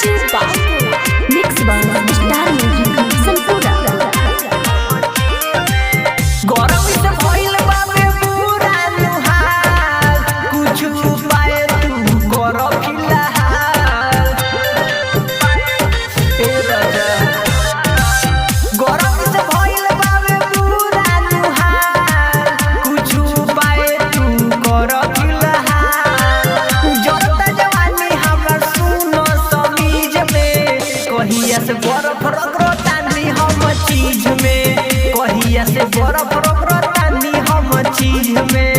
mix by star music संपूर्ण गरम से भइल बाबे पूरा नुहार कुछ पाए तू कर फिलहाल ए राजा गरम से भइल बाबे पूरा नुहार कुछ पाए तू कर फिलहाल जत जवानी हमर सुनो समीज में कहिया से बर्फ रगड़तानी हम चीज में कहिया से बर्फ रगड़तानी हम चीज में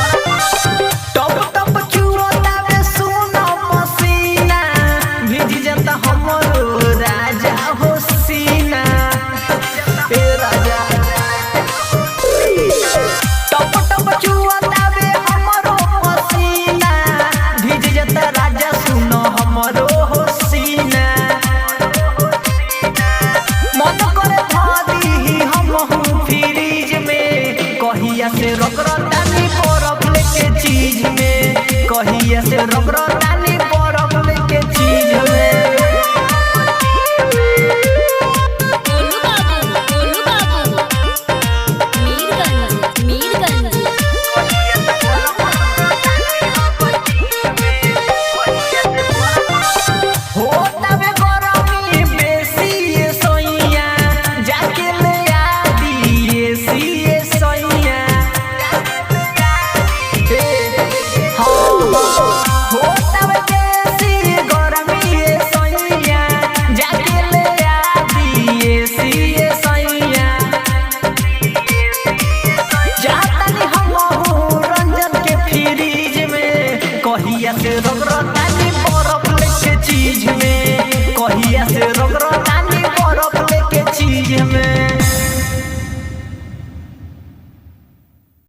टप टप चुओतावे सुनो पसीना भीज जाता हमरो राजा हो सीना ए राजा टप टप चुओतावे हमरो पसीना भीज जाता राजा सुनो हमरो हो सीना मन करे धादी हम हूँ फ्रिज में कहिया से रगड़तानी बर्फ लेके चीज में कहिया से रगड़तानी बर्फ लेके चीज में होतावे गरमी बेसी ये सोइया जाके ले आदी ये सी ये सोइया होतावे बेसी गरमी ये सोइया जाके ले आदी ये सी ये सोइया जातानी हम रंजन के फ्रिज में कहिया से रगड़तानी बर्फ लेके चीज में